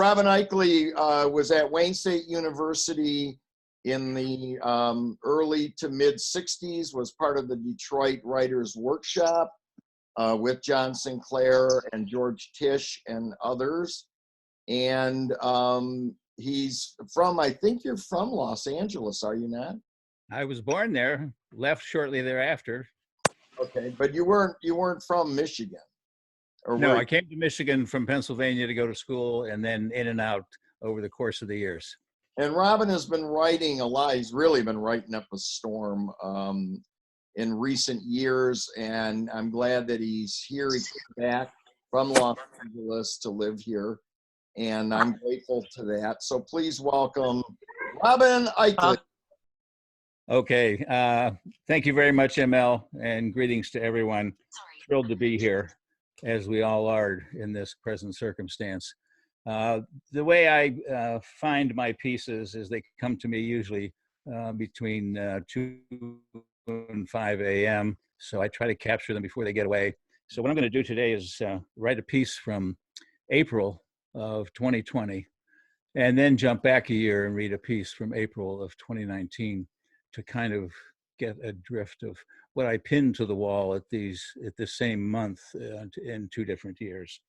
Robin Eichele was at Wayne State University in the early to mid 60s, was part of the Detroit Writers Workshop with John Sinclair and George Tisch and others. And he's from, I think you're from Los Angeles, are you not? I was born there, left shortly thereafter. Okay, but you weren't from Michigan? Or no, I came to Michigan from Pennsylvania to go to school, and then in and out over the course of the years. And Robin has been writing a lot. He's really been writing up a storm in recent years, and I'm glad that he's here. He came back from Los Angeles to live here, and I'm grateful to that. So please welcome Robin Eichele. Okay, thank you very much, ML, and greetings to everyone. Thrilled to be here, as we all are in this present circumstance. The way I find my pieces is they come to me usually between 2 and 5 a.m. So I try to capture them before they get away. So what I'm going to do today is write a piece from April of 2020, and then jump back a year and read a piece from April of 2019 to kind of get a drift of what I pinned to the wall at the same month in 2 different years.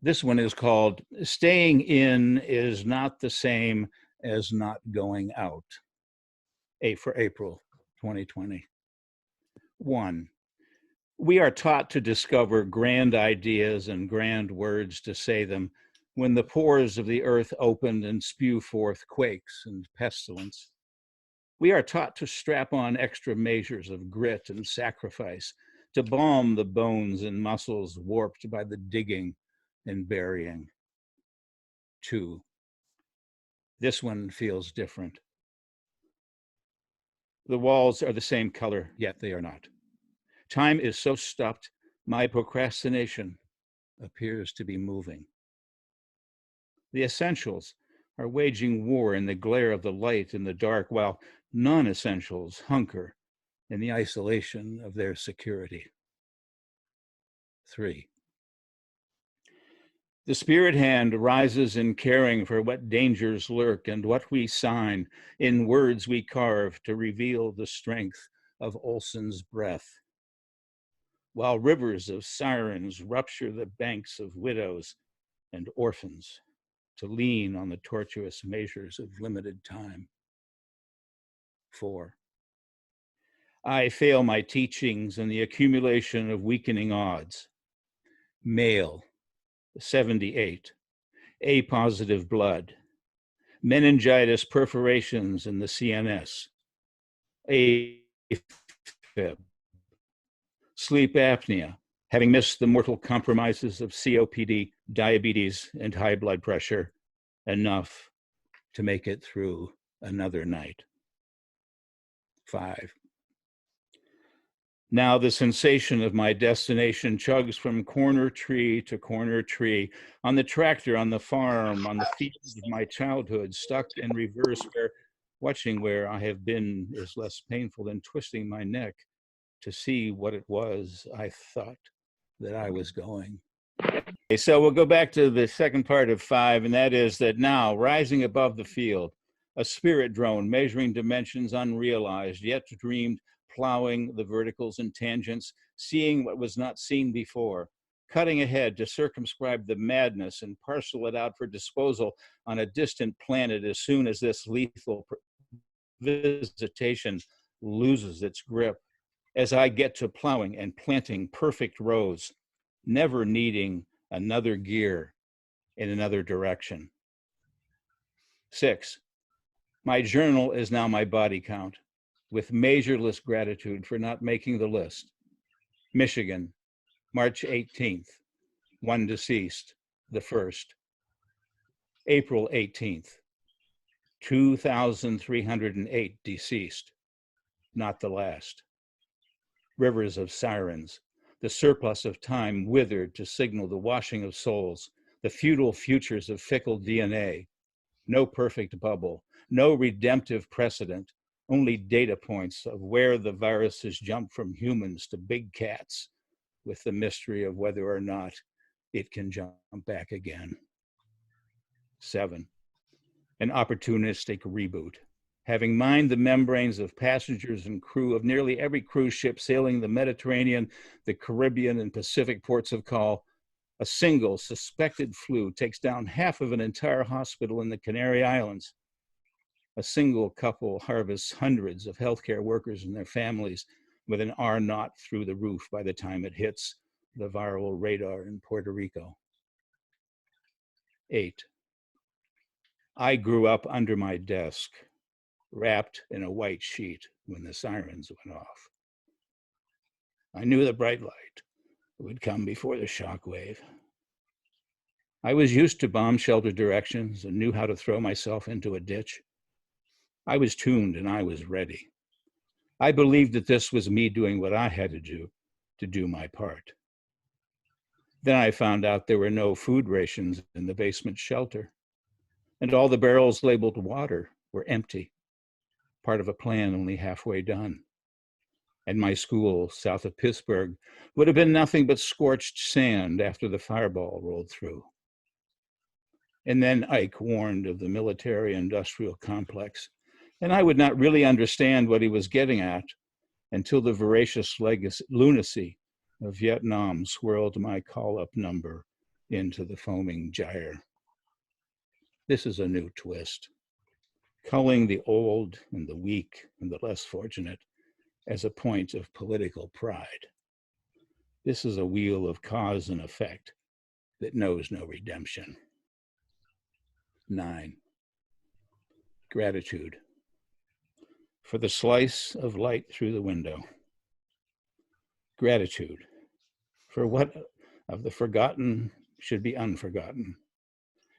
This one is called "Staying In is Not the Same as Not Going Out." For April 2020. 1. We are taught to discover grand ideas and grand words to say them when the pores of the earth open and spew forth quakes and pestilence. We are taught to strap on extra measures of grit and sacrifice to balm the bones and muscles warped by the digging and burying. 2. This one feels different. The walls are the same color, yet they are not. Time is so stopped, my procrastination appears to be moving. The essentials are waging war in the glare of the light in the dark, while non-essentials hunker in the isolation of their security. 3. The spirit hand rises in caring for what dangers lurk and what we sign in words we carve to reveal the strength of Olson's breath. While rivers of sirens rupture the banks of widows and orphans to lean on the tortuous measures of limited time. 4. I fail my teachings in the accumulation of weakening odds. Male, 78, A positive blood, meningitis perforations in the CNS, AFib, sleep apnea, having missed the mortal compromises of COPD, diabetes, and high blood pressure, enough to make it through another night. 5. Now the sensation of my destination chugs from corner tree to corner tree, on the tractor, on the farm, on the fields of my childhood, stuck in reverse, where watching where I have been is less painful than twisting my neck to see what it was I thought that I was going. Okay, so we'll go back to the second part of 5, and that is that now, rising above the field, a spirit drone measuring dimensions unrealized, yet dreamed, plowing the verticals and tangents, seeing what was not seen before, cutting ahead to circumscribe the madness and parcel it out for disposal on a distant planet as soon as this lethal visitation loses its grip. As I get to plowing and planting perfect rows, never needing another gear in another direction. 6. My journal is now my body count, with measureless gratitude for not making the list. Michigan, March 18th, 1 deceased, the first. April 18th, 2,308 deceased, not the last. Rivers of sirens, the surplus of time withered to signal the washing of souls, the futile futures of fickle DNA. No perfect bubble, no redemptive precedent, only data points of where the virus has jumped from humans to big cats, with the mystery of whether or not it can jump back again. 7, an opportunistic reboot. Having mined the membranes of passengers and crew of nearly every cruise ship sailing the Mediterranean, the Caribbean, and Pacific ports of call, a single suspected flu takes down half of an entire hospital in the Canary Islands. A single couple harvests hundreds of healthcare workers and their families with an R0 through the roof by the time it hits the viral radar in Puerto Rico. 8, I grew up under my desk, wrapped in a white sheet when the sirens went off. I knew the bright light would come before the shock wave. I was used to bomb shelter directions and knew how to throw myself into a ditch. I was tuned and I was ready. I believed that this was me doing what I had to do my part. Then I found out there were no food rations in the basement shelter, and all the barrels labeled water were empty, part of a plan only halfway done. And my school, south of Pittsburgh, would have been nothing but scorched sand after the fireball rolled through. And then Ike warned of the military-industrial complex, and I would not really understand what he was getting at until the voracious lunacy of Vietnam swirled my call-up number into the foaming gyre. This is a new twist, culling the old and the weak and the less fortunate as a point of political pride. This is a wheel of cause and effect that knows no redemption. 9, gratitude for the slice of light through the window. Gratitude for what of the forgotten should be unforgotten,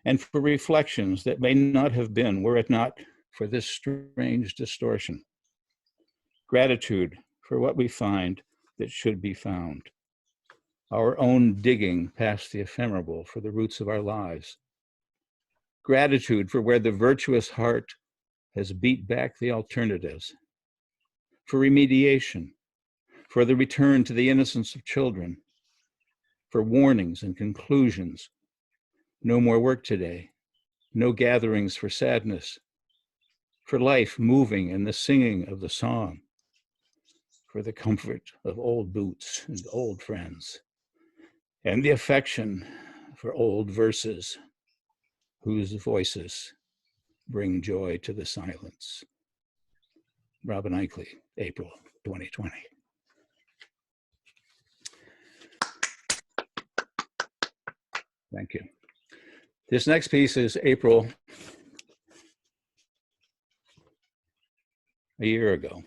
and for reflections that may not have been were it not for this strange distortion. Gratitude for what we find that should be found, our own digging past the ephemeral for the roots of our lives. Gratitude for where the virtuous heart has beat back the alternatives, for remediation, for the return to the innocence of children, for warnings and conclusions. No more work today, no gatherings for sadness, for life moving and the singing of the song, for the comfort of old boots and old friends, and the affection for old verses whose voices bring joy to the silence. Robin Eichele, April 2020. Thank you. This next piece is April a year ago.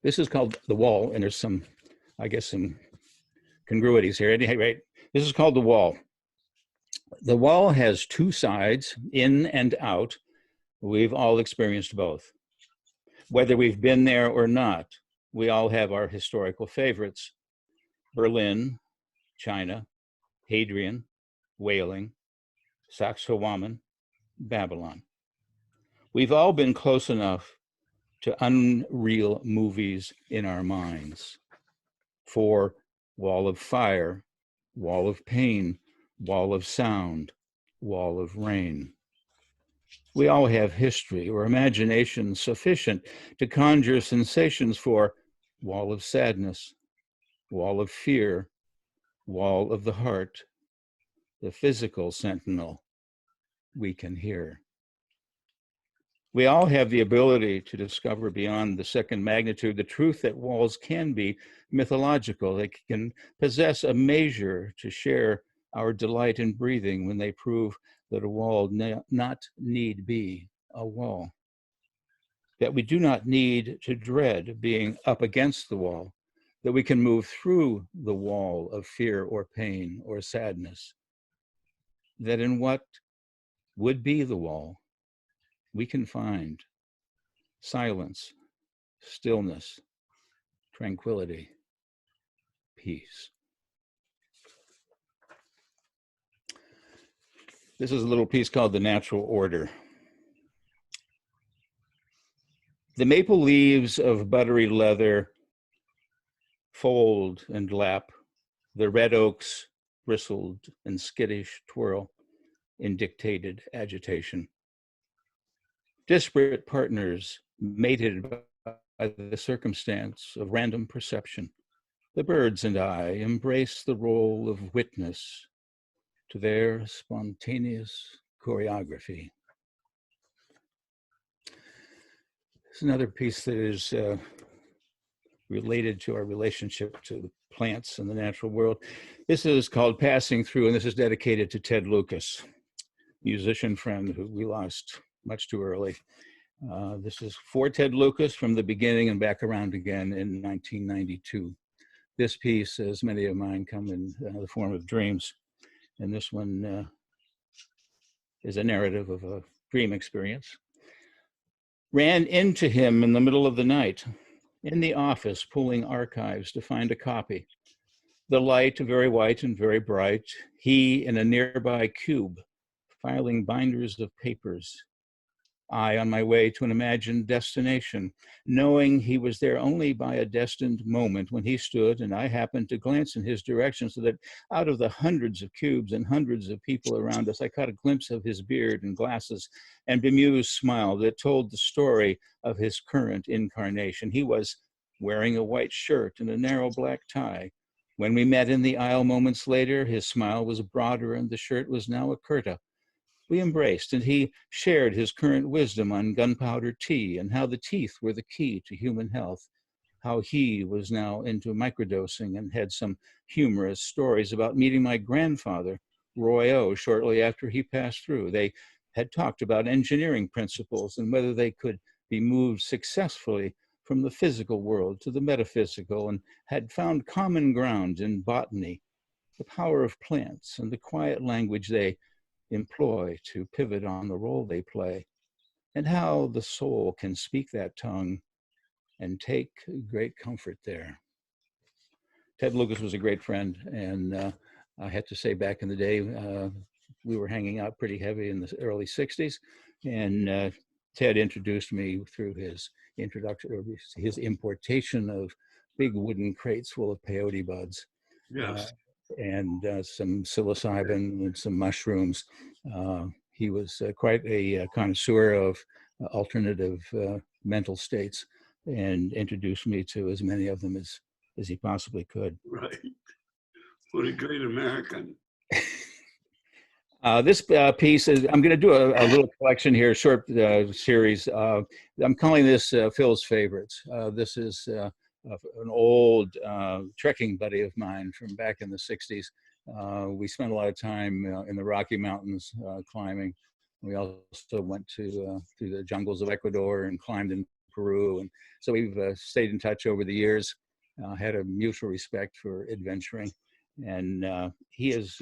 This is called The Wall, and there's some, I guess, some congruities here. At any rate, this is called The Wall. The wall has two sides, in and out. We've all experienced both. Whether we've been there or not, we all have our historical favorites. Berlin, China, Hadrian, Whaling, Sacsayhuaman, Babylon. We've all been close enough to unreal movies in our minds. For Wall of Fire, Wall of Pain, Wall of Sound, Wall of Rain. We all have history or imagination sufficient to conjure sensations for Wall of Sadness, Wall of Fear, Wall of the Heart, the physical sentinel we can hear. We all have the ability to discover beyond the second magnitude the truth that walls can be mythological. They can possess a measure to share our delight in breathing when they prove that a wall not need be a wall. That we do not need to dread being up against the wall, that we can move through the wall of fear or pain or sadness. That in what would be the wall, we can find silence, stillness, tranquility, peace. This is a little piece called The Natural Order. The maple leaves of buttery leather fold and lap, the red oaks bristled and skittish twirl, in dictated agitation. Disparate partners mated by the circumstance of random perception. The birds and I embrace the role of witness to their spontaneous choreography. It's another piece that is related to our relationship to the plants and the natural world. This is called Passing Through, and this is dedicated to Ted Lucas, musician friend who we lost much too early. This is for Ted Lucas from the beginning and back around again in 1992. This piece, as many of mine, come in the form of dreams. And this one is a narrative of a dream experience. Ran into him in the middle of the night in the office, pulling archives to find a copy. The light very white and very bright, he in a nearby cube, filing binders of papers. I on my way to an imagined destination, knowing he was there only by a destined moment when he stood and I happened to glance in his direction, so that out of the hundreds of cubes and hundreds of people around us, I caught a glimpse of his beard and glasses and bemused smile that told the story of his current incarnation. He was wearing a white shirt and a narrow black tie. When we met in the aisle moments later, his smile was broader and the shirt was now a kurta. We embraced, and he shared his current wisdom on gunpowder tea and how the teeth were the key to human health, how he was now into microdosing and had some humorous stories about meeting my grandfather, Roy O., shortly after he passed through. They had talked about engineering principles and whether they could be moved successfully from the physical world to the metaphysical, and had found common ground in botany, the power of plants, and the quiet language they employ to pivot on the role they play, and how the soul can speak that tongue and take great comfort there. Ted Lucas was a great friend, and I had to say back in the day, we were hanging out pretty heavy in the early 60s, and Ted introduced me through his introduction, or his importation of big wooden crates full of peyote buds. Yes. And some psilocybin and some mushrooms. He was quite a connoisseur of alternative mental states, and introduced me to as many of them as he possibly could. Right. What a great American. This piece is, I'm going to do a little collection here, short series. I'm calling this Phil's Favorites. This is an old trekking buddy of mine from back in the 60s. We spent a lot of time in the Rocky Mountains climbing. We also went to through the jungles of Ecuador and climbed in Peru. And so we've stayed in touch over the years, had a mutual respect for adventuring. And he has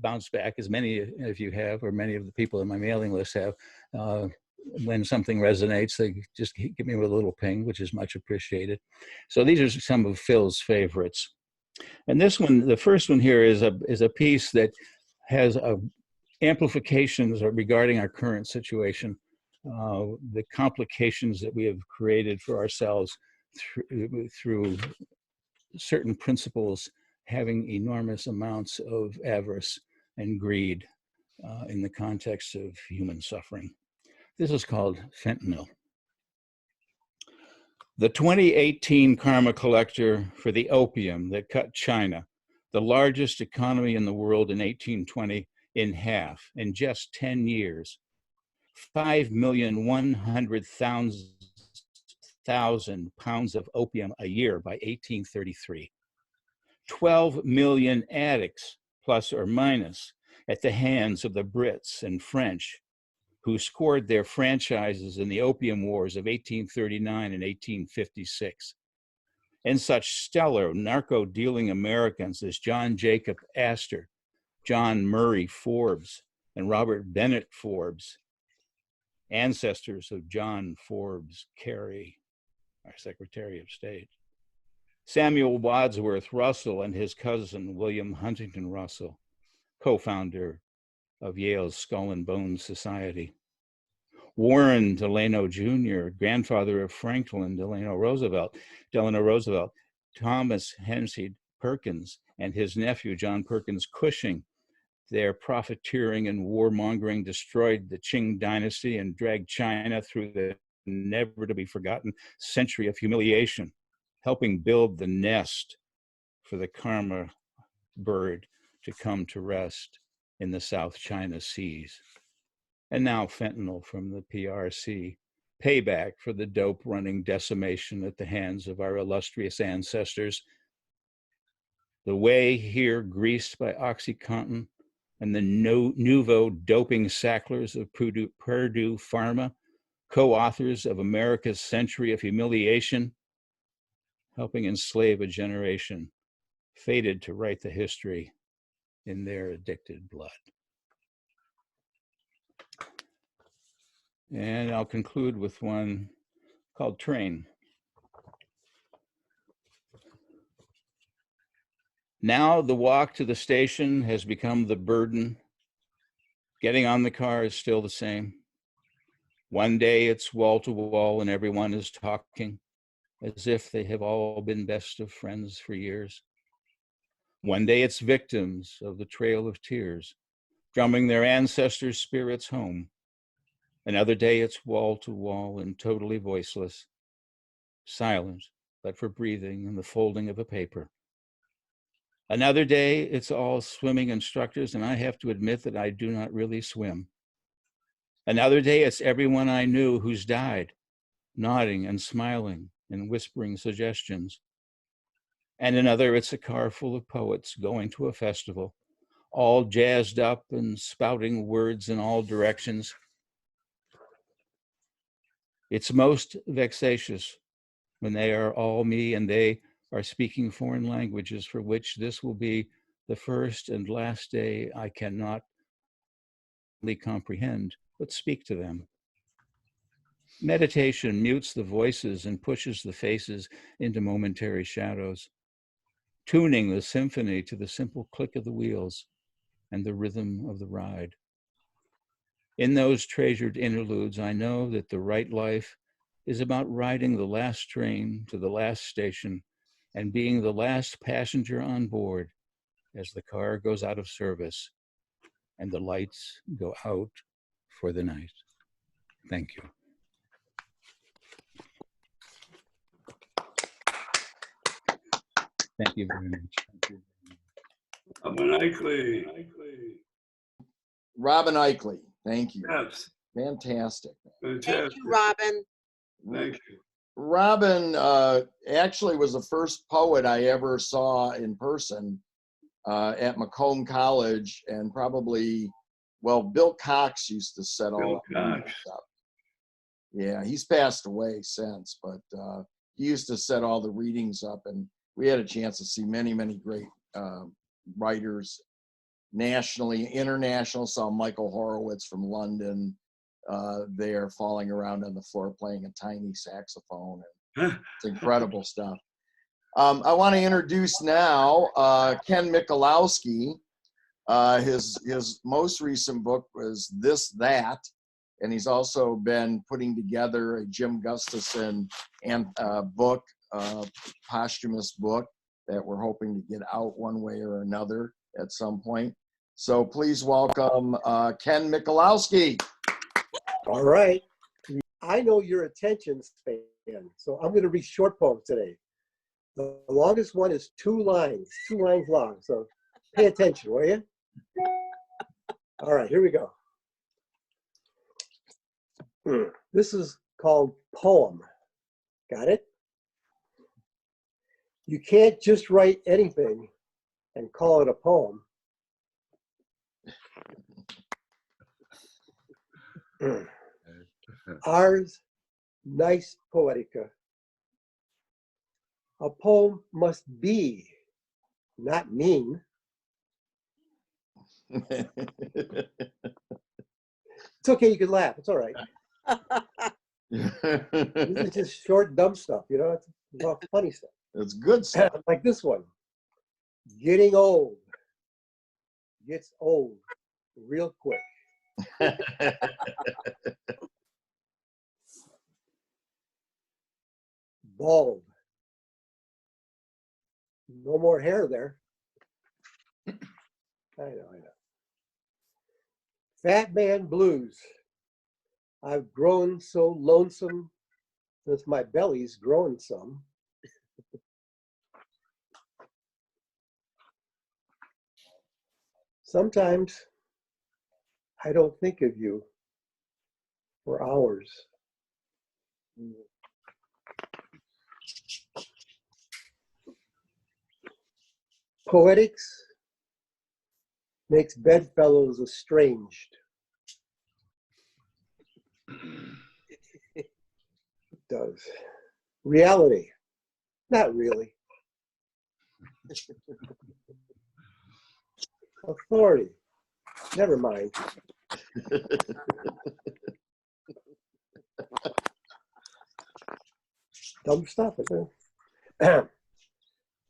bounced back, as many of you have, or many of the people in my mailing list have. When something resonates, they just give me a little ping, which is much appreciated. So these are some of Phil's favorites. And this one, the first one here, is a piece that has amplifications regarding our current situation, the complications that we have created for ourselves through certain principles having enormous amounts of avarice and greed in the context of human suffering. This is called fentanyl. The 2018 karma collector for the opium that cut China, the largest economy in the world in 1820, in half in just 10 years. 5,100,000 pounds of opium a year by 1833. 12 million addicts, plus or minus, at the hands of the Brits and French, who scored their franchises in the Opium Wars of 1839 and 1856. And such stellar narco-dealing Americans as John Jacob Astor, John Murray Forbes, and Robert Bennett Forbes, ancestors of John Forbes Carey, our Secretary of State. Samuel Wadsworth Russell and his cousin, William Huntington Russell, co-founder of Yale's Skull and Bones Society. Warren Delano Jr., grandfather of Franklin Delano Roosevelt, Thomas Hempstead Perkins, and his nephew, John Perkins Cushing, Their profiteering and warmongering destroyed the Qing dynasty and dragged China through the never to be forgotten century of humiliation, helping build the nest for the karma bird to come to rest in the South China Seas. And now fentanyl from the PRC, payback for the dope running decimation at the hands of our illustrious ancestors. The way here greased by OxyContin and the nouveau doping sacklers of Purdue Pharma, co-authors of America's Century of Humiliation, helping enslave a generation fated to write the history in their addicted blood. And I'll conclude with one called Train. Now the walk to the station has become the burden. Getting on the car is still the same. One day it's wall to wall and everyone is talking as if they have all been best of friends for years. One day it's victims of the Trail of Tears, drumming their ancestors' spirits home. Another day it's wall to wall and totally voiceless, silent but for breathing and the folding of a paper. Another day it's all swimming instructors, and I have to admit that I do not really swim. Another day it's everyone I knew who's died, nodding and smiling and whispering suggestions. And another, it's a car full of poets going to a festival, all jazzed up and spouting words in all directions. It's most vexatious when they are all me and they are speaking foreign languages for which this will be the first and last day I cannot comprehend, but speak to them. Meditation mutes the voices and pushes the faces into momentary shadows, tuning the symphony to the simple click of the wheels and the rhythm of the ride. In those treasured interludes, I know that the right life is about riding the last train to the last station and being the last passenger on board as the car goes out of service and the lights go out for the night. Thank you. Thank you very much. Thank you. Robin Eichele, thank you. Yes. Fantastic. Fantastic. Thank you, Robin. Thank you. Robin actually was the first poet I ever saw in person at Macomb College, and probably, well, Bill Cox used to set all that up. Yeah, he's passed away since, but he used to set all the readings up, and we had a chance to see many, many great writers nationally, international. Saw Michael Horowitz from London there falling around on the floor playing a tiny saxophone. And it's incredible stuff. I want to introduce now Ken Mikolowski. His most recent book was This, That, and he's also been putting together a Jim Gustafson book, posthumous book that we're hoping to get out one way or another at some point. So please welcome Ken Mikolowski. All right. I know your attention span, so I'm going to read short poems today. The longest one is 2 lines long, so pay attention, will you? All right, here we go. This is called Poem. Got it? You can't just write anything and call it a poem. Ars nice poetica. A poem must be, not mean. It's okay, you can laugh. It's all right. This is just short, dumb stuff, you know? It's all funny stuff. It's good stuff. Like this one. Getting old. Gets old real quick. Bald. No more hair there. I know. Fat Man Blues. I've grown so lonesome since my belly's grown some. Sometimes I don't think of you for hours. Poetics makes bedfellows estranged. It does. Reality, not really. Authority, never mind. Dumb stuff, isn't it?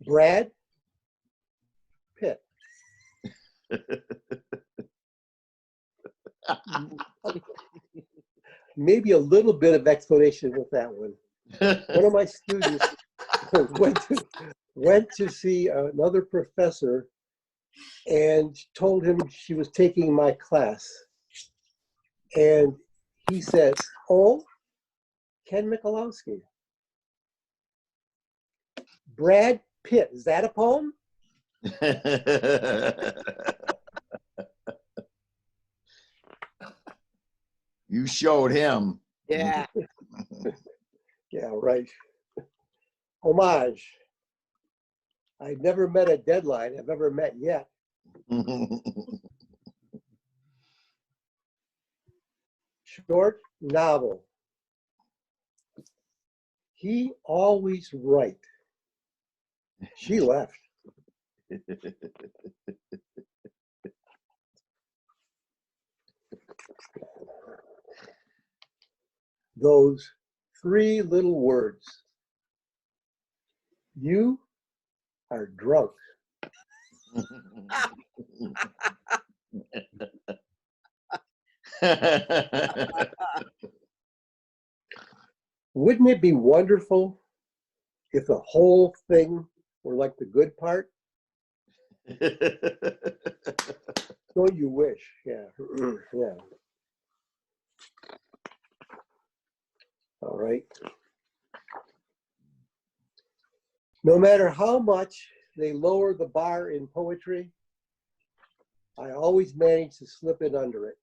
Brad Pitt. Maybe a little bit of explanation with that one. One of my students went to see another professor and told him she was taking my class. And he said, "Oh, Ken Mikolowski. Brad Pitt, is that a poem?" You showed him. Yeah. Yeah, right. Homage. I've never met a deadline I've ever met yet. Short novel. He always right. She left. Those three little words. You are drunk. Wouldn't it be wonderful if the whole thing were like the good part? Don't you wish? Yeah. Yeah. All right. No matter how much they lower the bar in poetry, I always manage to slip in under it.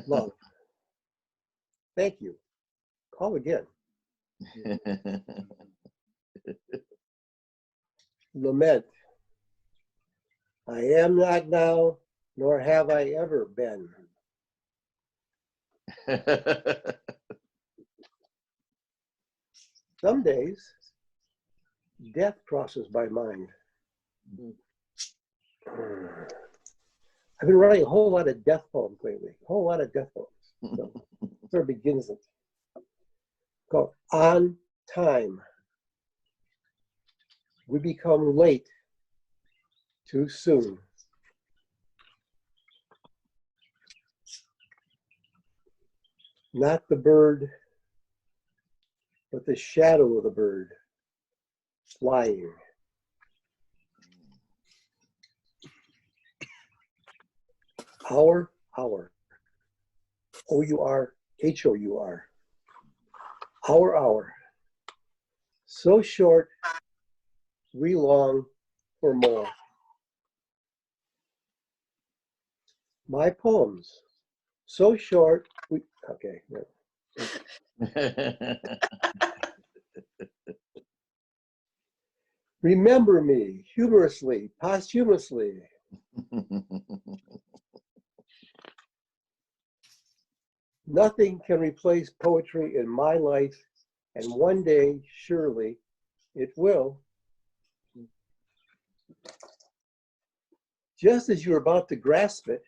Love. Thank you. Call again. Lament. I am not now, nor have I ever been. Some days, death crosses my mind. I've been writing a whole lot of death poems lately, a whole lot of death poems. So, sort of begins it. Called On Time. We become late too soon. Not the bird, but the shadow of the bird flying. Hour. O-U-R-H-O-U-R. Hour. So short, we long for more. My poems, so short, okay. Remember me, humorously, posthumously. Nothing can replace poetry in my life, and one day, surely, it will. Just as you're about to grasp it,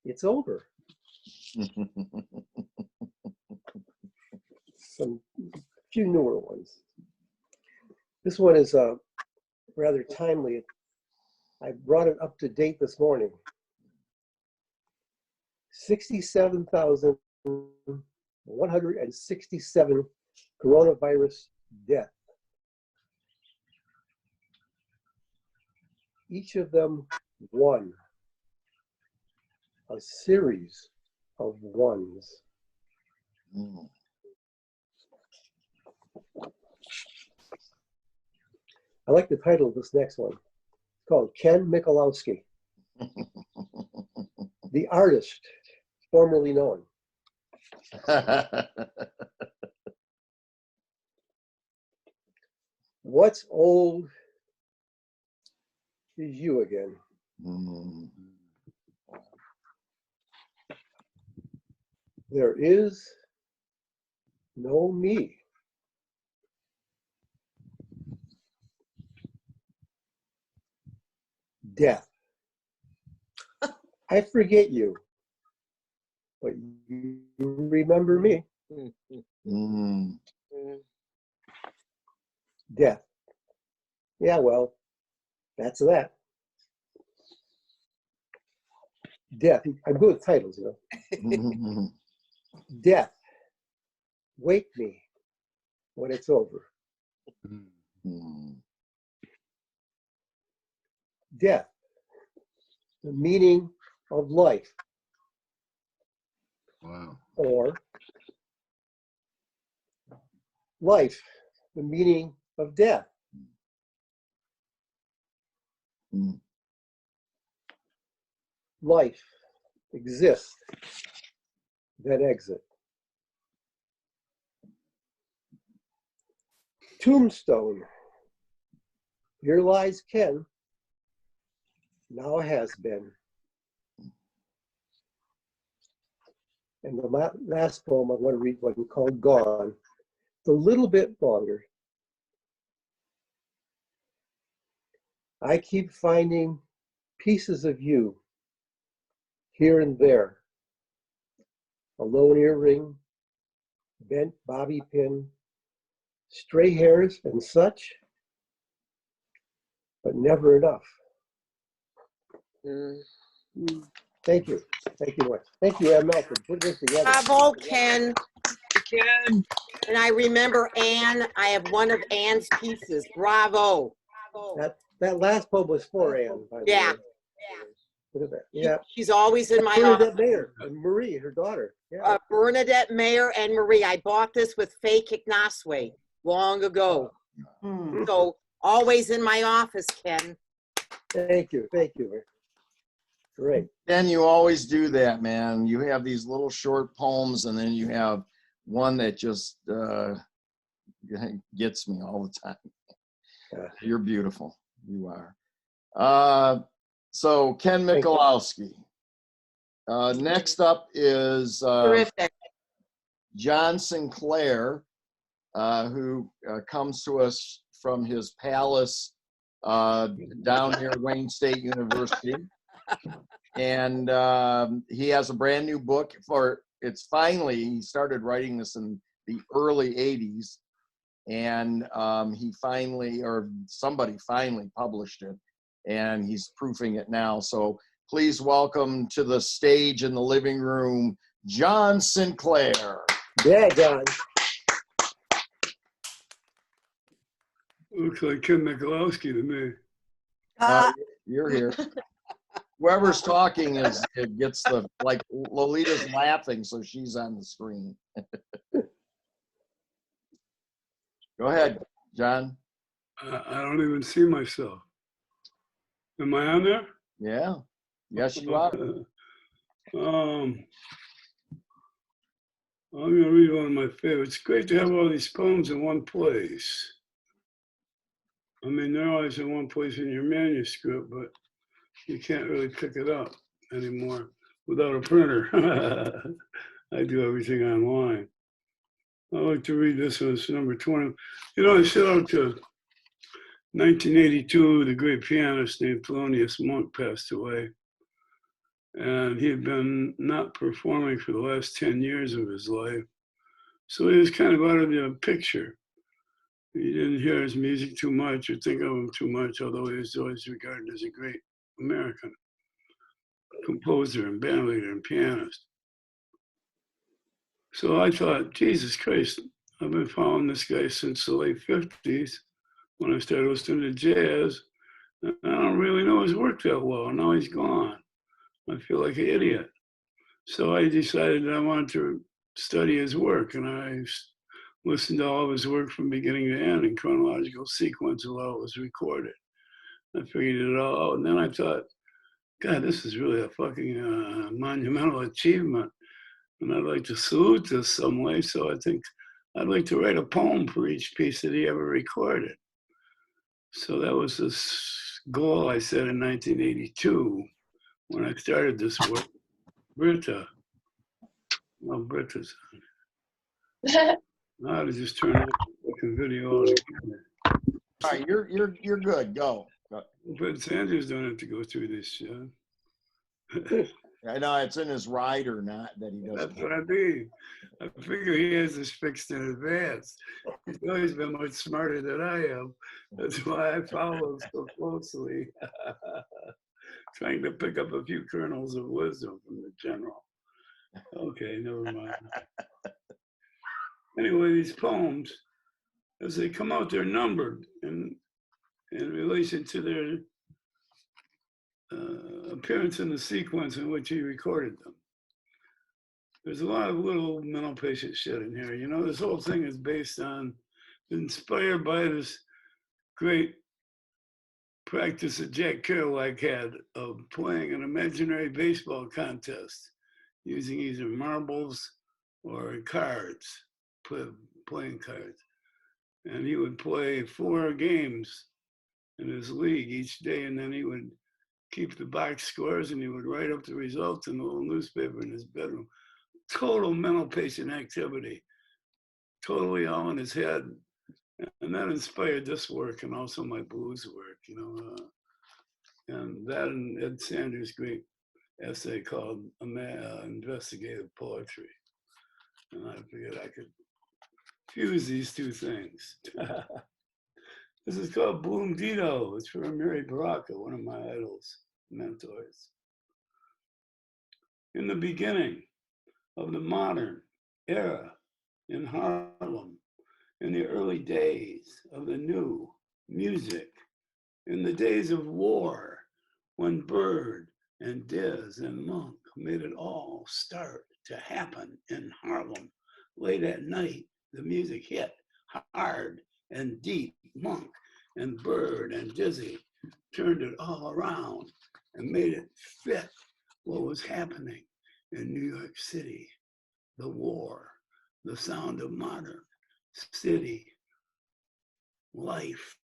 it's over. Some few newer ones. This one is rather timely. I brought it up to date this morning. 67,167 coronavirus deaths. each of them one, a series of ones. Mm. I like the title of this next one. It's called Ken Mikolowski, the artist formerly known. What's old is you again. Mm. There is no me. Death. I forget you, but you remember me. Mm. Death. Yeah, well, that's that. Death. I'm good with titles, you know. Mm. Death. Wake me when it's over. Mm. Death. The meaning of life. Wow. Or life. The meaning of death. Mm. Life exists, then exit. Tombstone. Here lies Ken, now has been. And the last poem I want to read one called Gone. It's a little bit longer. I keep finding pieces of you here and there. A lone earring, bent bobby pin, stray hairs and such, but never enough. Thank you. Thank you much. Thank you, ML, for putting this together. Bravo, Ken. Ken. And I remember Anne. I have one of Anne's pieces. Bravo. That last poem was for Anne, by the Yeah. way. Look at that. Yeah. She's always in my Bernadette office. Mayer and Marie, her daughter. Yeah. Bernadette Mayer and Marie. I bought this with Faye Kicknosway long ago. So always in my office, Ken. Thank you. Thank you. Great. Ken, you always do that, man. You have these little short poems, and then you have one that just gets me all the time. You're beautiful. You are. So Ken Mikolowski. Next up is Terrific. John Sinclair, who comes to us from his palace down near Wayne State University. And he has a brand new book he started writing this in the early 80s. And somebody finally published it, and he's proofing it now. So please welcome to the stage in the living room, John Sinclair. Yeah, John. Looks like Ken Mikolowski to me. You're here. Whoever's talking it gets like Lolita's laughing, so she's on the screen. Go ahead, John. I don't even see myself. Am I on there? Yeah. Yes, you are. I'm going to read one of my favorites. It's great to have all these poems in one place. I mean, they're always in one place in your manuscript, but you can't really pick it up anymore without a printer. I do everything online. I like to read this one. It's number 20. You know, I set out to 1982, the great pianist named Thelonious Monk passed away. And he had been not performing for the last 10 years of his life. So he was kind of out of the picture. You didn't hear his music too much or think of him too much, although he was always regarded as a great American composer and bandleader and pianist. So I thought, Jesus Christ, I've been following this guy since the late 50s when I started listening to jazz. I don't really know his work that well. Now he's gone. I feel like an idiot. So I decided that I wanted to study his work, and I listened to all of his work from beginning to end in chronological sequence while it was recorded. I figured it all out, and then I thought, God, this is really a fucking monumental achievement, and I'd like to salute this some way. So I think I'd like to write a poem for each piece that he ever recorded. So that was this goal I set in 1982 when I started this work. Britta. Well, Britta's on. Now to just turn off the fucking video altogether. All right, you're good. Go. But Sanders don't have to go through this shit. I know it's in his rider, not that he doesn't. That's what I mean. I figure he has this fixed in advance. He's always been much smarter than I am. That's why I follow him so closely. Trying to pick up a few kernels of wisdom from the general. Okay, never mind. Anyway, these poems, as they come out, they're numbered in relation to their appearance in the sequence in which he recorded them. There's a lot of little mental patient shit in here. You know, this whole thing is inspired by this great practice that Jack Kerouac had of playing an imaginary baseball contest using either marbles or cards, playing cards. And he would play 4 games in his league each day, and then he would keep the box scores and he would write up the results in a little newspaper in his bedroom. Total mental patient activity, totally all in his head. And that inspired this work and also my blues work, you know. And that and Ed Sanders' great essay called Investigative Poetry. And I figured I could fuse these two things. This is called Boom Dito. It's from Mary Baraka, one of my idols, mentors. In the beginning of the modern era in Harlem, in the early days of the new music, in the days of war, when Bird and Diz and Monk made it all start to happen in Harlem. Late at night, the music hit hard and deep. Monk and Bird and Dizzy turned it all around and made it fit what was happening in New York City. The war, the sound of modern city life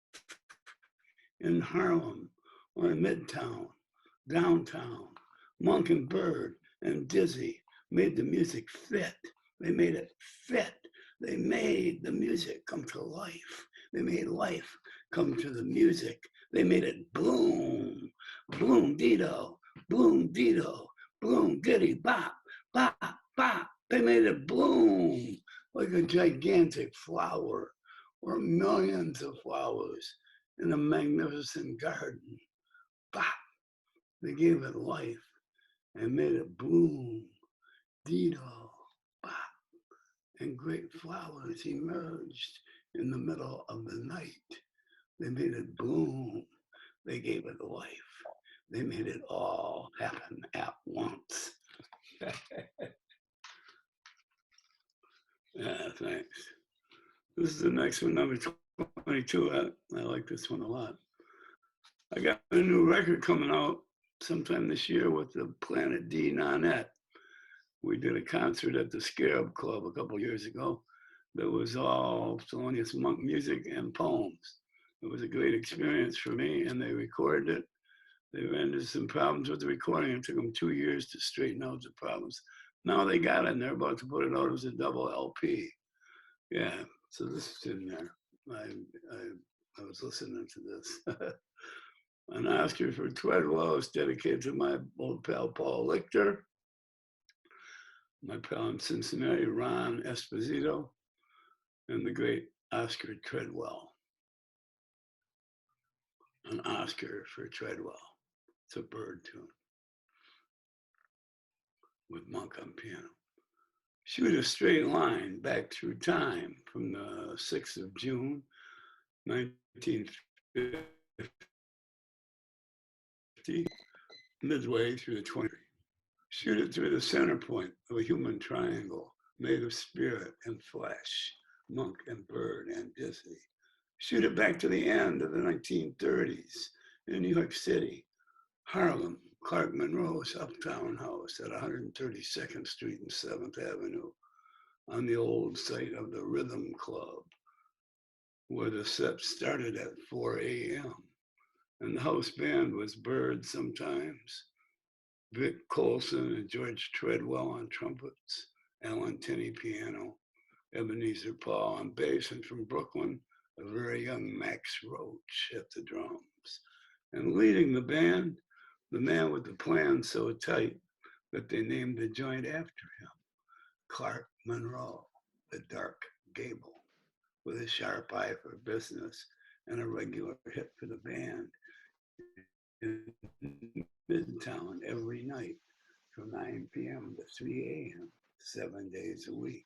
in Harlem or in Midtown, downtown. Monk and Bird and Dizzy made the music fit. They made it fit. They made the music come to life. They made life come to the music. They made it bloom, bloom dito, bloom dito, bloom diddy bop, bop, bop. They made it bloom like a gigantic flower or millions of flowers in a magnificent garden. Bop. They gave it life and made it bloom, dito, bop. And great flowers emerged in the middle of the night. They made it bloom. They gave it life. They made it all happen at once. Yeah, thanks. This is the next one, number 22. I like this one a lot. I got a new record coming out sometime this year with the Planet D Nonette. We did a concert at the Scarab Club a couple years ago that was all Thelonious Monk music and poems. It was a great experience for me, and they recorded it. They ran into some problems with the recording. It took them 2 years to straighten out the problems. Now they got it, and they're about to put it out as a double LP. Yeah, so this is in there. I was listening to this. An Oscar for Treadwell is dedicated to my old pal Paul Lichter, my pal in Cincinnati, Ron Esposito, and the great Oscar Treadwell. An Oscar for Treadwell. It's a Bird tune with Monk on piano. Shoot a straight line back through time from the 6th of June, 1950 50, midway through the 20th. Shoot it through the center point of a human triangle made of spirit and flesh, monk and bird and dizzy. Shoot it back to the end of the 1930s in New York City, Harlem, Clark Monroe's uptown house at 132nd Street and 7th Avenue on the old site of the Rhythm Club, where the set started at 4 a.m. And the house band was Bird sometimes, Vic Colson and George Treadwell on trumpets, Alan Tinney piano, Ebenezer Paul on bass, and from Brooklyn, a very young Max Roach at the drums. And leading the band, the man with the plan so tight that they named the joint after him, Clark Monroe, the Dark Gable, with a sharp eye for business and a regular hit for the band in Midtown every night from 9 p.m. to 3 a.m., 7 days a week,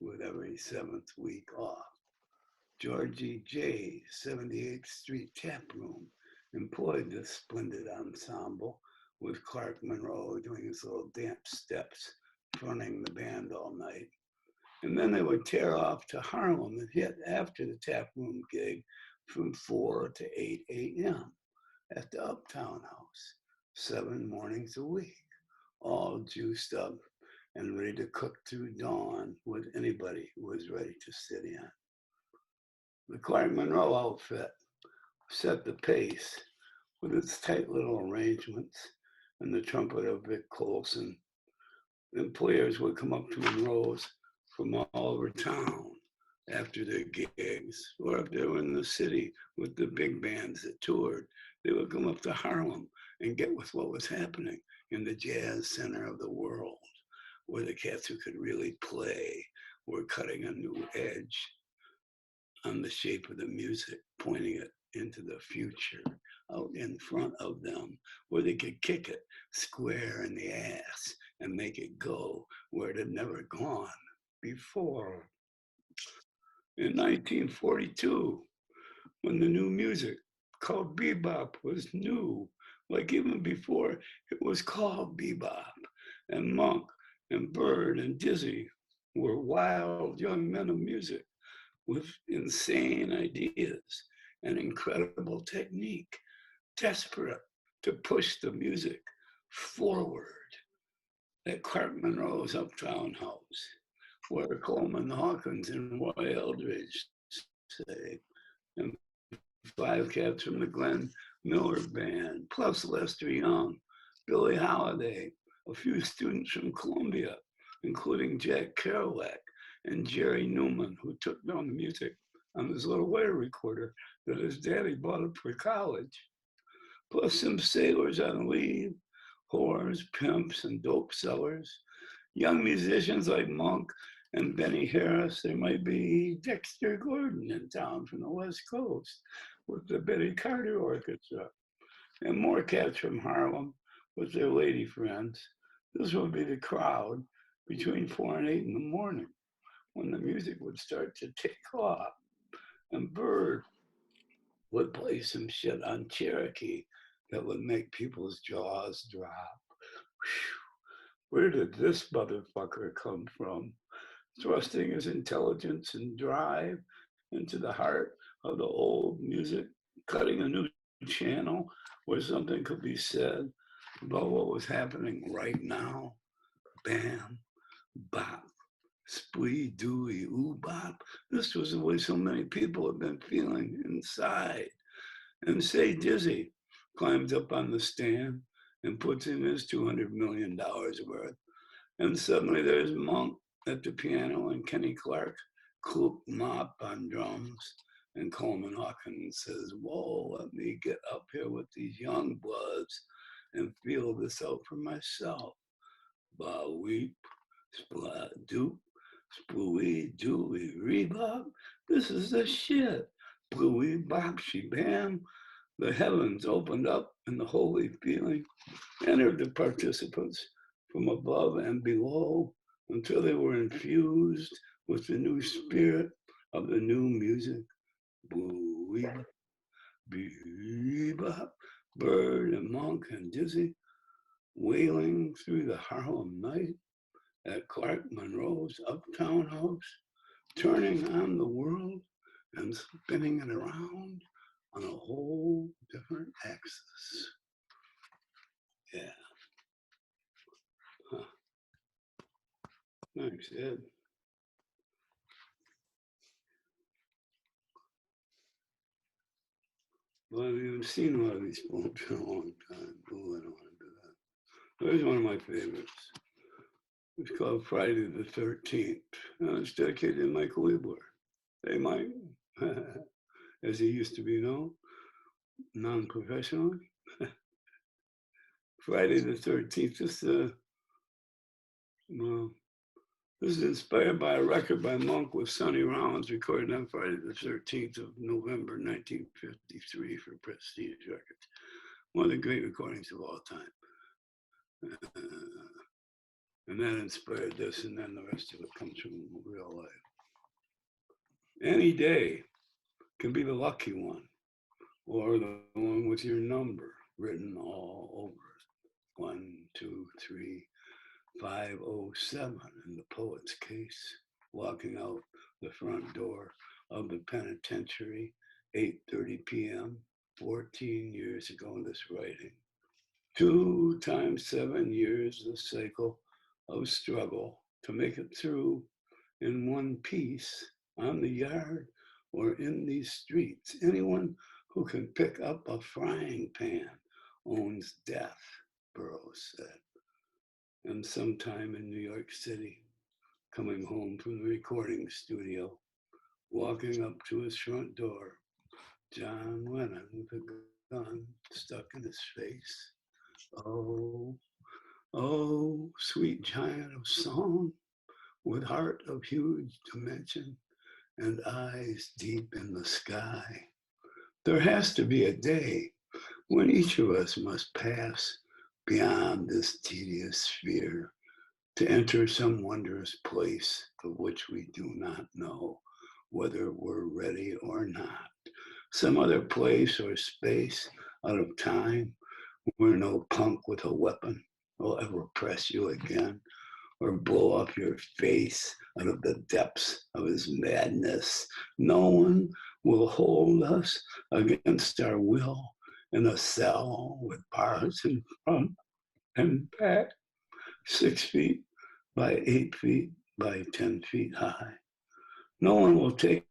with every seventh week off. Georgie J. 78th Street Tap Room employed this splendid ensemble, with Clark Monroe doing his little dance steps, fronting the band all night. And then they would tear off to Harlem and hit after the tap room gig from 4 to 8 a.m. at the Uptown House, 7 mornings a week, all juiced up and ready to cook through dawn with anybody who was ready to sit in. The Clark Monroe outfit set the pace with its tight little arrangements and the trumpet of Vic Colson. And players would come up to Monroe's from all over town after their gigs, or if they were in the city with the big bands that toured, they would come up to Harlem and get with what was happening in the jazz center of the world, where the cats who could really play were cutting a new edge on the shape of the music, pointing it into the future, out in front of them, where they could kick it square in the ass and make it go where it had never gone before. In 1942, when the new music called bebop was new, like even before it was called bebop, and Monk and Bird and Dizzy were wild young men of music with insane ideas and incredible technique, desperate to push the music forward at Clark Monroe's Uptown House, where Coleman Hawkins and Roy Eldridge say, and 5 cats from the Glenn Miller Band, plus Lester Young, Billie Holiday, a few students from Columbia, including Jack Kerouac and Jerry Newman, who took down the music on his little wire recorder that his daddy bought him for college, plus some sailors on leave, whores, pimps, and dope sellers, young musicians like Monk and Benny Harris. There might be Dexter Gordon in town from the West Coast with the Betty Carter Orchestra, and more cats from Harlem with their lady friends. This would be the crowd between 4 and 8 in the morning, when the music would start to take off, and Bird would play some shit on Cherokee that would make people's jaws drop. Where did this motherfucker come from? Thrusting his intelligence and drive into the heart of the old music, cutting a new channel where something could be said about what was happening right now. Bam, bop, splee, dooey, ooh, bop. This was the way so many people have been feeling inside. And say Dizzy climbs up on the stand and puts in his $200 million worth. And suddenly there's Monk at the piano and Kenny Clark, Kloop Mop on drums. And Coleman Hawkins says, whoa, let me get up here with these young bloods and feel this out for myself. Ba weep, splat doop, splooey dooey rebop. This is the shit. Blooey bop, she bam. The heavens opened up and the holy feeling entered the participants from above and below until they were infused with the new spirit of the new music. Boo-wee, bee-bop, Bird and Monk and Dizzy wailing through the Harlem night at Clark Monroe's uptown house, turning on the world and spinning it around on a whole different axis. Yeah. Huh. Thanks, Ed. Well, I've even seen a lot of these poems in a long time. Oh, I don't want to do that. There's one of my favorites. It's called Friday the 13th. And it's dedicated to Michael Weebler. Hey, Mike, as he used to be known, non-professionally. Friday the 13th. This is inspired by a record by Monk with Sonny Rollins recorded on Friday the 13th of November, 1953 for Prestige Records. One of the great recordings of all time. And that inspired this, and then the rest of it comes from real life. Any day can be the lucky one, or the one with your number written all over it. 1, 2, 3, 507 in the poet's case, walking out the front door of the penitentiary, 8:30 p.m., 14 years ago in this writing. 2 times 7 years, the cycle of struggle to make it through in one piece on the yard or in these streets. Anyone who can pick up a frying pan owns death, Burroughs said. And sometime in New York City, coming home from the recording studio, walking up to his front door, John Lennon with a gun stuck in his face. Oh, oh, sweet giant of song, with heart of huge dimension and eyes deep in the sky. There has to be a day when each of us must pass beyond this tedious sphere to enter some wondrous place of which we do not know whether we're ready or not. Some other place or space out of time where no punk with a weapon will ever press you again or blow up your face out of the depths of his madness. No one will hold us against our will in a cell with bars in front and back, 6 feet by 8 feet by 10 feet high. No one will take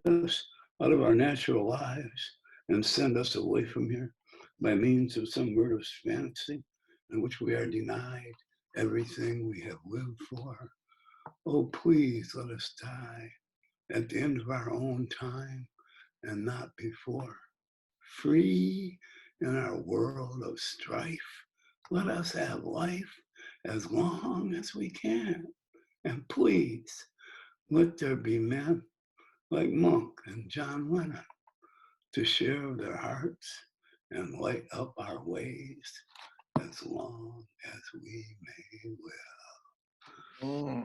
us out of our natural lives and send us away from here by means of some murderous fantasy in which we are denied everything we have lived for. Oh, please let us die at the end of our own time and not before. Free in our world of strife, let us have life as long as we can. And please, let there be men like Monk and John Lennon to share their hearts and light up our ways as long as we may live.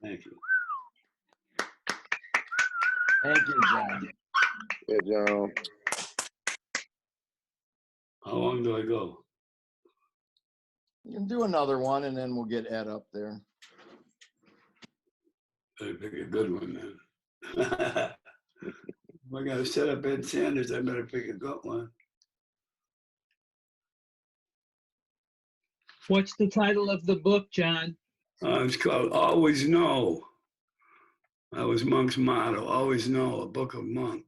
Thank you. Thank you, John. Yeah, John. How long do I go? You can do another one, and then we'll get Ed up there. Better pick a good one then. If I gotta set up Ed Sanders, I better pick a good one. What's the title of the book, John? It's called Always Know. That was Monk's motto, always know, a book of Monk.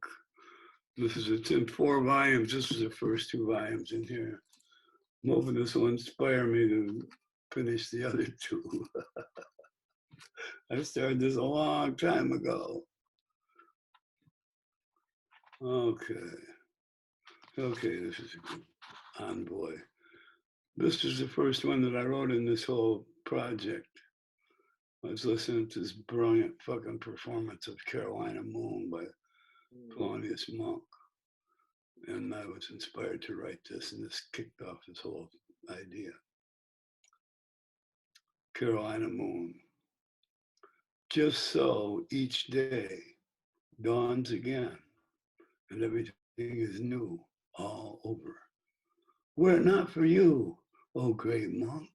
It's in 4 volumes. This was the first 2 volumes in here. I'm hoping this will inspire me to finish the other 2. I started this a long time ago. Okay, this is a good envoy. This is the first one that I wrote in this whole project. I was listening to this brilliant fucking performance of Carolina Moon by Thelonious Monk. And I was inspired to write this, and this kicked off this whole idea. Carolina Moon. Just so each day dawns again, and every is new all over. Were it not for you, O great monk,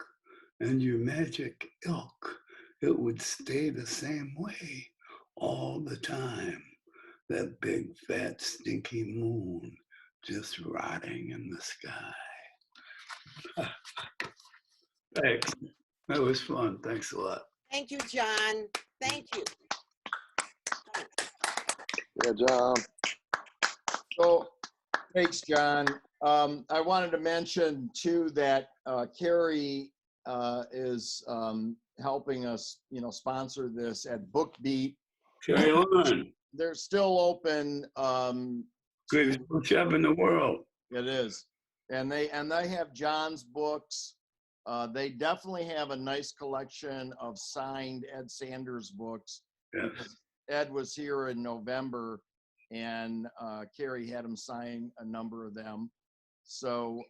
and your magic ilk, it would stay the same way all the time. That big, fat, stinky moon just rotting in the sky. Thanks. That was fun. Thanks a lot. Thank you, John. Thank you. Good job. So, thanks, John. I wanted to mention too that Carrie is helping us, sponsor this at BookBeat. Carry on. They're still open. Greatest bookshop in the world. It is, and they have John's books. They definitely have a nice collection of signed Ed Sanders books. Yes. Ed was here in November, and Carrie had him sign a number of them. So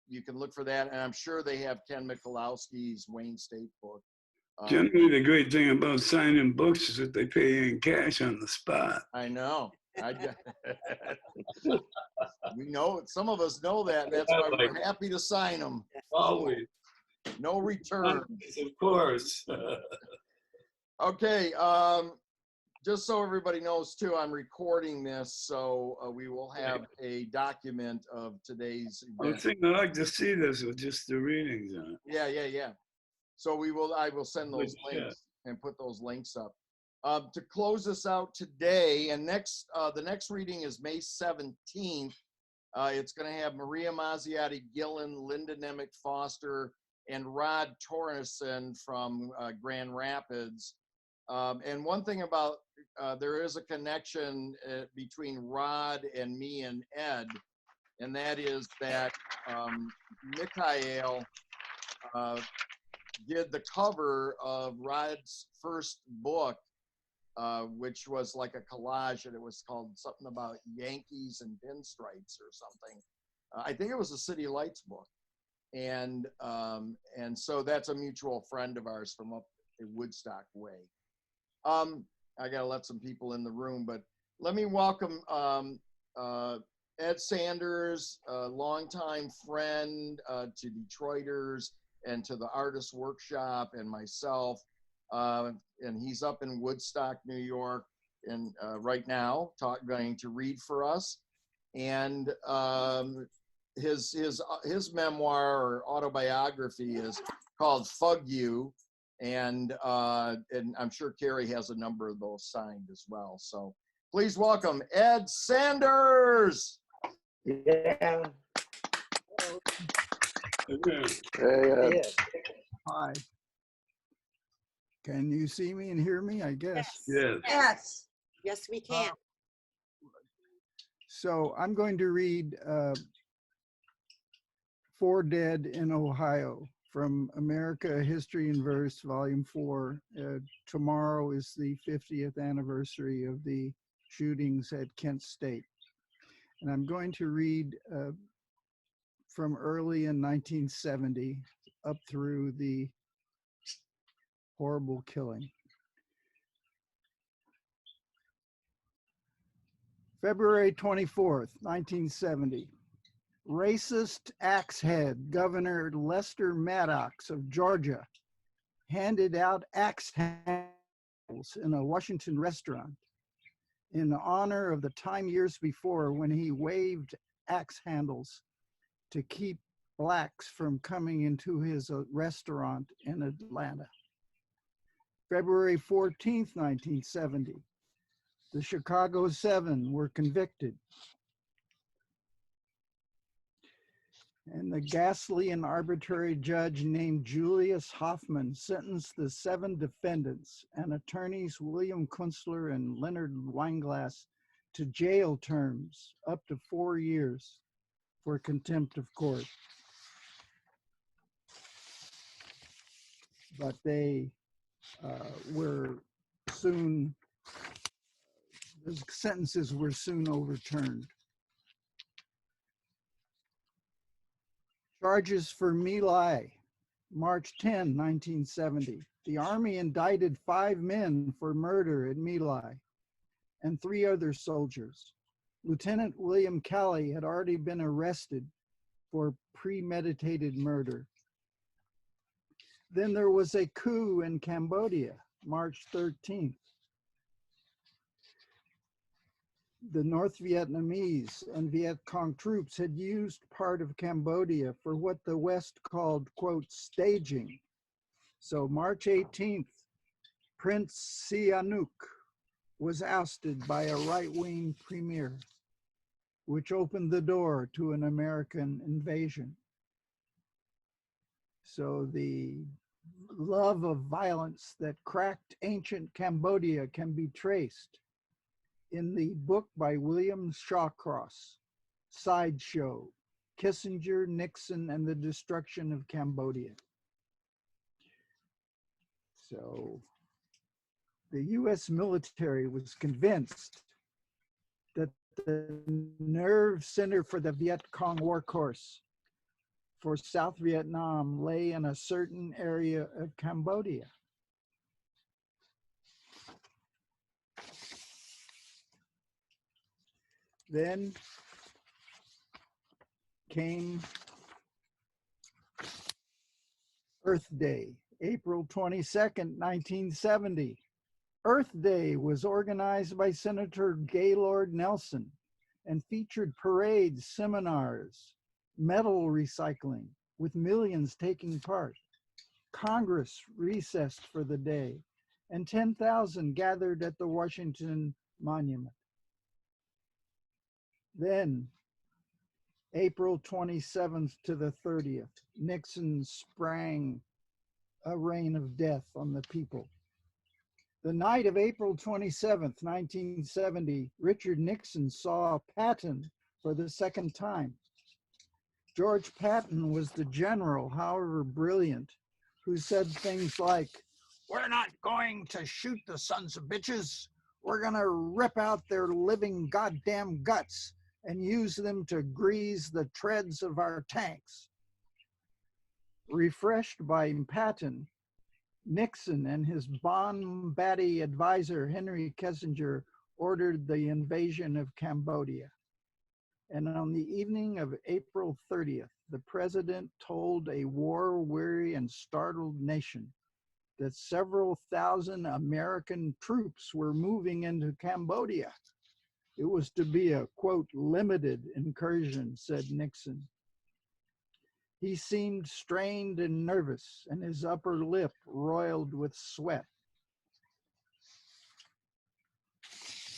you can look for that, and I'm sure they have Ken Mikolowski's Wayne State book. Generally, the great thing about signing books is that they pay you in cash on the spot. I know. We know, some of us know that. That's why we're happy to sign them. Always. No return. Of course. Okay. Just so everybody knows too, I'm recording this, so we will have a document of today's I event. think I'd like to see this with just the readings on it. Yeah. So I will send those links and put those links up. To close this out today, and the next reading is May 17th. It's going to have Maria Mazziotti Gillen, Linda Nemec Foster, and Rod Tornison from Grand Rapids. And one thing about, there is a connection between Rod and me and Ed, and that is that Michael did the cover of Rod's first book, which was like a collage, and it was called something about Yankees and pinstripes or something. I think it was a City Lights book. And so that's a mutual friend of ours from up in Woodstock Way. I gotta let some people in the room, but let me welcome Ed Sanders, a longtime friend to Detroiters and to the Artist Workshop, and myself. And he's up in Woodstock, New York, and right now going to read for us. And his memoir or autobiography is called Fug You, and I'm sure Carrie has a number of those signed as well. So please welcome Ed Sanders. Yeah. Hey, Hi. Can you see me and hear me? I guess. Yes. Yes. Yes, we can. So I'm going to read Four Dead in Ohio from America, History in Verse, Volume 4. Tomorrow is the 50th anniversary of the shootings at Kent State. And I'm going to read from early in 1970 up through the horrible killing. February 24th, 1970. Racist axehead Governor Lester Maddox of Georgia handed out axe handles in a Washington restaurant in honor of the time years before when he waved axe handles to keep blacks from coming into his restaurant in Atlanta. February 14th, 1970. The Chicago Seven were convicted. And the ghastly and arbitrary judge named Julius Hoffman sentenced the 7 defendants and attorneys William Kunstler and Leonard Weinglass to jail terms up to 4 years for contempt of court. But they were soon, the sentences were soon overturned. Charges for My Lai, March 10, 1970. The Army indicted 5 men for murder at My Lai and 3 other soldiers. Lieutenant William Calley had already been arrested for premeditated murder. Then there was a coup in Cambodia, March 13th. The North Vietnamese and Viet Cong troops had used part of Cambodia for what the West called, quote, staging. So March 18th, Prince Sihanouk was ousted by a right-wing premier, which opened the door to an American invasion. So the love of violence that cracked ancient Cambodia can be traced in the book by William Shawcross, Sideshow, Kissinger, Nixon, and the Destruction of Cambodia. So the US military was convinced that the nerve center for the Viet Cong war course for South Vietnam lay in a certain area of Cambodia. Then came Earth Day, April 22nd, 1970. Earth Day was organized by Senator Gaylord Nelson and featured parades, seminars, metal recycling, with millions taking part. Congress recessed for the day, and 10,000 gathered at the Washington Monument. Then, April 27th to the 30th, Nixon sprang a rain of death on the people. The night of April 27th, 1970, Richard Nixon saw Patton for the second time. George Patton was the general, however brilliant, who said things like, "We're not going to shoot the sons of bitches. We're gonna rip out their living goddamn guts and use them to grease the treads of our tanks." Refreshed by Patton, Nixon and his Bonbatti advisor, Henry Kissinger, ordered the invasion of Cambodia. And on the evening of April 30th, the president told a war-weary and startled nation that several thousand American troops were moving into Cambodia. It was to be a, quote, limited incursion, said Nixon. He seemed strained and nervous, and his upper lip roiled with sweat.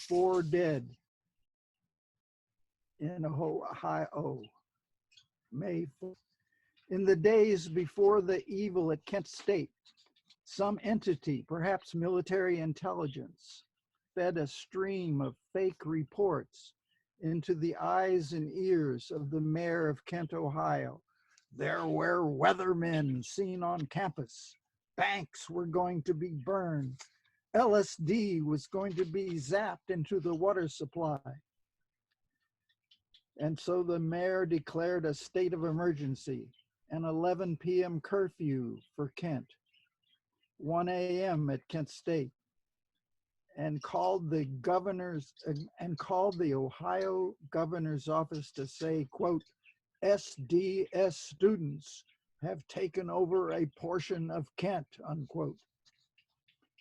4 dead in Ohio, May 4th. In the days before the evil at Kent State, some entity, perhaps military intelligence, fed a stream of fake reports into the eyes and ears of the mayor of Kent, Ohio. There were weathermen seen on campus. Banks were going to be burned. LSD was going to be zapped into the water supply. And so the mayor declared a state of emergency, an 11 p.m. curfew for Kent, 1 a.m. at Kent State, and called the Ohio governor's office to say, quote, SDS students have taken over a portion of Kent, unquote.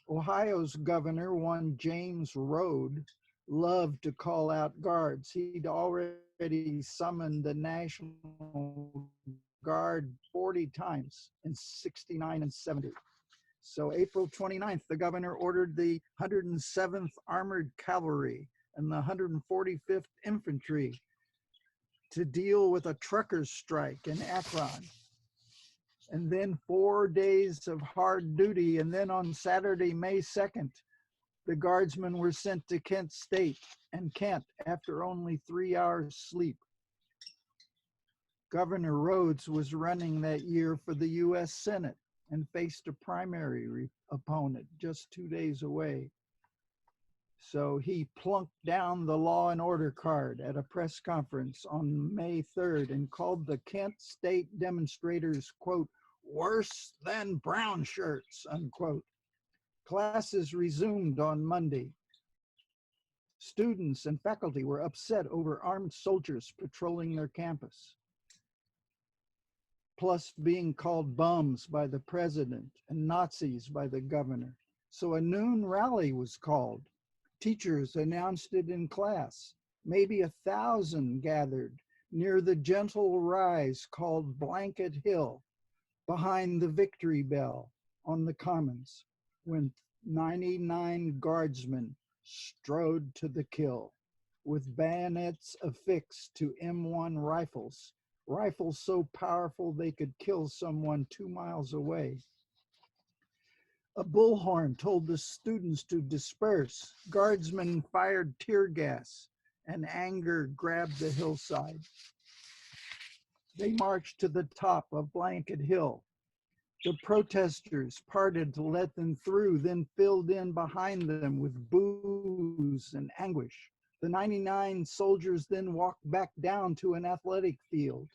Ohio's governor, one James Rhode, loved to call out guards. He'd already summoned the National Guard 40 times in 69 and 70. So April 29th, the governor ordered the 107th Armored Cavalry and the 145th Infantry to deal with a truckers' strike in Akron. And then 4 days of hard duty. And then on Saturday, May 2nd, the guardsmen were sent to Kent State and Kent after only 3 hours sleep. Governor Rhodes was running that year for the US Senate and faced a primary opponent just 2 days away. So he plunked down the law and order card at a press conference on May 3rd and called the Kent State demonstrators, quote, worse than brown shirts, unquote. Classes resumed on Monday. Students and faculty were upset over armed soldiers patrolling their campus, plus being called bums by the president and Nazis by the governor. So a noon rally was called. Teachers announced it in class. Maybe 1,000 gathered near the gentle rise called Blanket Hill, behind the Victory Bell on the Commons, when 99 guardsmen strode to the kill with bayonets affixed to M1 rifles, rifles so powerful they could kill someone 2 miles away. A bullhorn told the students to disperse. Guardsmen fired tear gas, and anger grabbed the hillside. They marched to the top of Blanket Hill. The protesters parted to let them through, then filled in behind them with boos and anguish. The 99 soldiers then walked back down to an athletic field,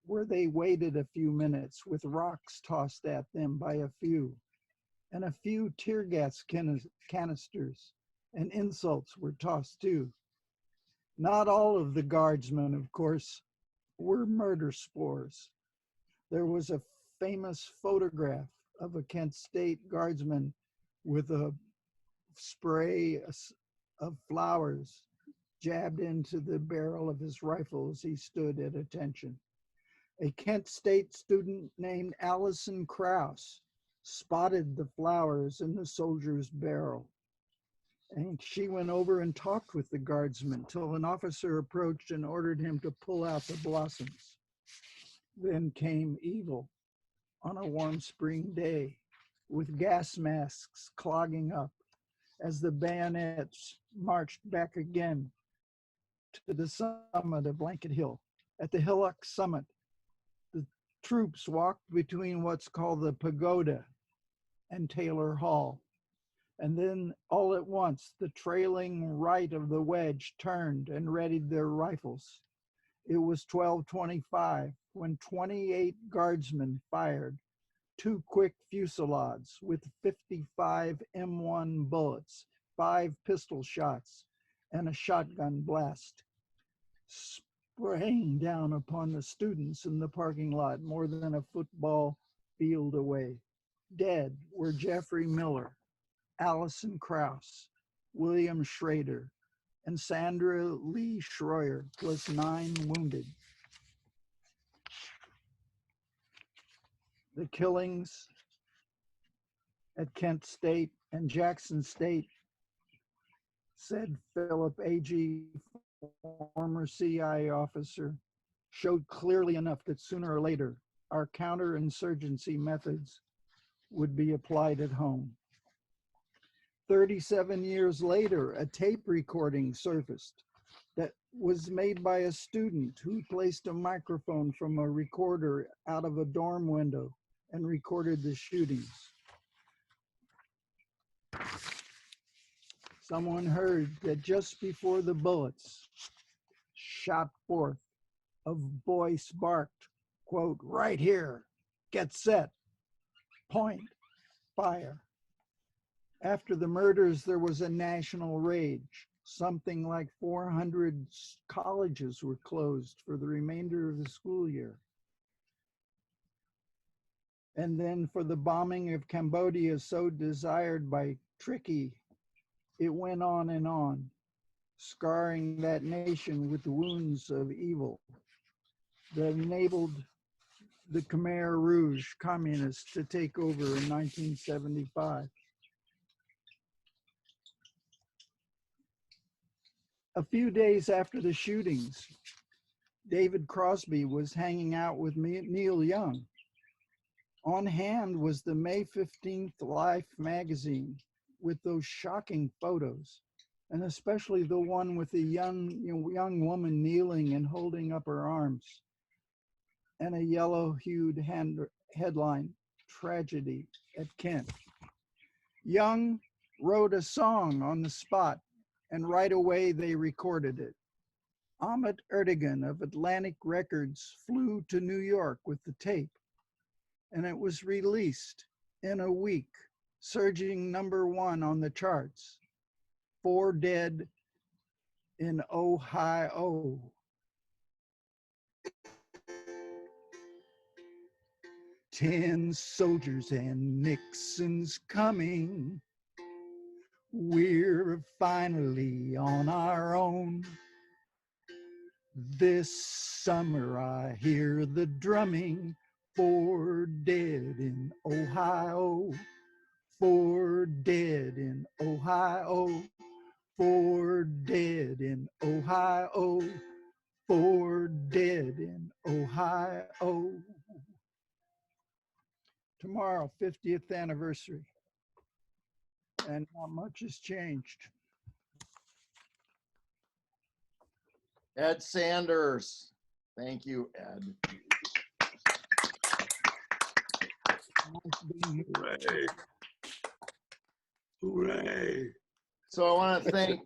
where they waited a few minutes with rocks tossed at them by a few, and a few tear gas canisters and insults were tossed too. Not all of the guardsmen, of course, were murder spores. There was a famous photograph of a Kent State guardsman with a spray of flowers jabbed into the barrel of his rifle as he stood at attention. A Kent State student named Allison Krause spotted the flowers in the soldier's barrel, and she went over and talked with the guardsman till an officer approached and ordered him to pull out the blossoms. Then came evil on a warm spring day, with gas masks clogging up as the bayonets marched back again to the summit of Blanket Hill. At the hillock summit, the troops walked between what's called the pagoda and Taylor Hall. And then all at once, the trailing right of the wedge turned and readied their rifles. It was 12:25 when 28 guardsmen fired 2 quick fusillades with 55 M1 bullets, 5 pistol shots, and a shotgun blast, spraying down upon the students in the parking lot more than a football field away. Dead were Jeffrey Miller, Allison Krause, William Schrader, and Sandra Lee Schroyer, plus 9 wounded. The killings at Kent State and Jackson State, said Philip Agee, former CIA officer, showed clearly enough that sooner or later our counterinsurgency methods would be applied at home. 37 years later, a tape recording surfaced that was made by a student who placed a microphone from a recorder out of a dorm window and recorded the shootings. Someone heard that just before the bullets shot forth, a voice barked, quote, "Right here, get set, point, fire." After the murders, there was a national rage. Something like 400 colleges were closed for the remainder of the school year. And then for the bombing of Cambodia, so desired by Tricky, it went on, scarring that nation with the wounds of evil that enabled the Khmer Rouge communists to take over in 1975. A few days after the shootings, David Crosby was hanging out with Neil Young. On hand was the May 15th Life magazine with those shocking photos, and especially the one with the young woman kneeling and holding up her arms, and a yellow-hued headline, "Tragedy at Kent." Young wrote a song on the spot, and right away they recorded it. Ahmet Ertegun of Atlantic Records flew to New York with the tape, and it was released in a week, surging #1 on the charts. 4 dead, in Ohio. 10 soldiers and Nixon's coming. We're finally on our own. This summer I hear the drumming. 4 dead in Ohio. 4 dead in Ohio. 4 dead in Ohio. 4 dead in Ohio. Tomorrow, 50th anniversary. And not much has changed. Ed Sanders. Thank you, Ed. Nice being here. Hooray. Hooray. So I want to thank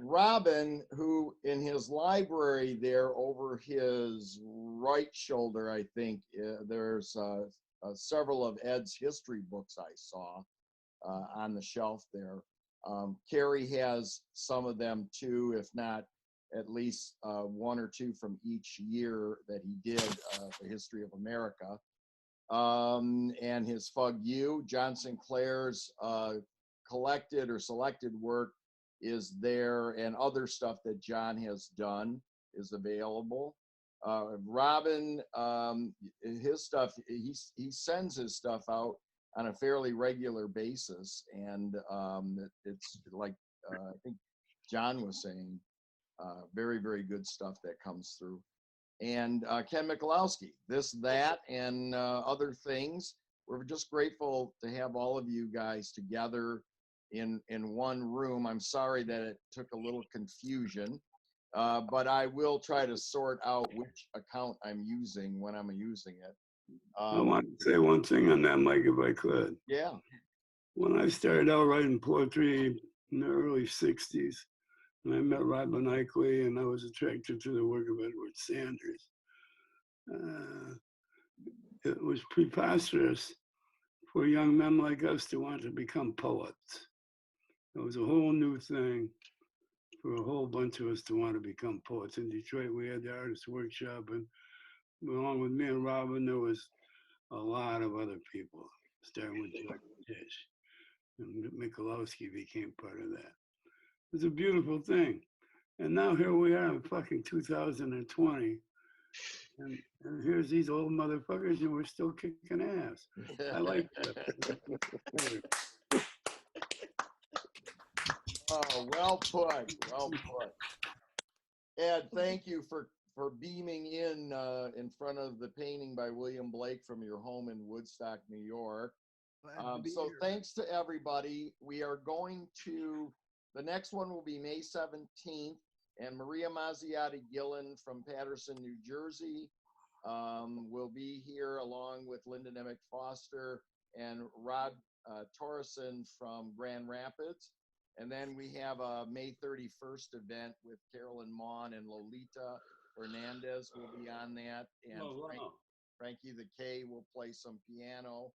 Robin, who in his library there over his right shoulder, I think, there's several of Ed's history books I saw on the shelf there. Carrie has some of them too, if not at least 1 or 2 from each year that he did, the history of America. And his Fug U, John Sinclair's collected or selected work is there, and other stuff that John has done is available. Robin, his stuff, he sends his stuff out on a fairly regular basis, and it's like I think John was saying, very, very good stuff that comes through. And Ken Mikolowski, this, that, and other things. We're just grateful to have all of you guys together in one room. I'm sorry that it took a little confusion, but I will try to sort out which account I'm using when I'm using it. I want to say one thing on that, Mike, if I could. Yeah. When I started out writing poetry in the early 60s, and I met Robin Eichele, and I was attracted to the work of Edward Sanders. It was preposterous for young men like us to want to become poets. It was a whole new thing for a whole bunch of us to want to become poets. In Detroit, we had the artist workshop, and along with me and Robin, there was a lot of other people, starting with George Tish. And Mikolowski became part of that. It was a beautiful thing. And now here we are in fucking 2020. And here's these old motherfuckers, and we're still kicking ass. I like that. Oh, well put, well put. Ed, thank you for beaming in front of the painting by William Blake from your home in Woodstock, New York. So thanks to everybody. We are going to, the next one will be May 17th, and Maria Mazziotti Gillen from Paterson, New Jersey will be here along with Linda Nemec Foster and Rod Torreson from Grand Rapids. And then we have a May 31st event with Carolyn Maughan and Lolita Hernandez will be on that. And Frankie the K will play some piano.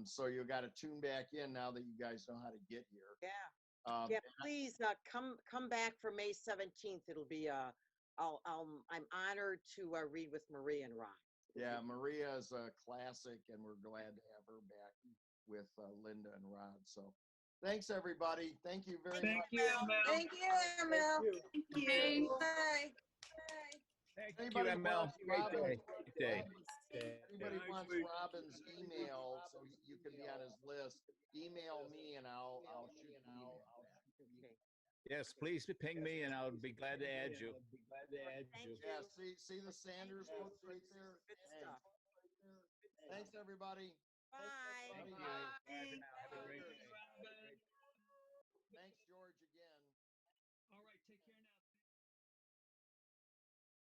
So you got to tune back in now that you guys know how to get here. Yeah. Yeah, please come back for May 17th. It'll be I'm honored to read with Maria and Ron. Yeah, Maria is a classic, and we're glad to have her back with Linda and Rod. So thanks, everybody. Thank you very much. Thank you, ML. Thank you, ML. Thank you. Bye. Thank you, ML. Great day. Great day. Anybody wants Robin's email so you can be on his list, email me and I'll shoot an email. Yes, please ping me and I'll be glad to add you. Yeah, see the Sanders book right there? Good stuff. Thanks, everybody. Bye. Thank you.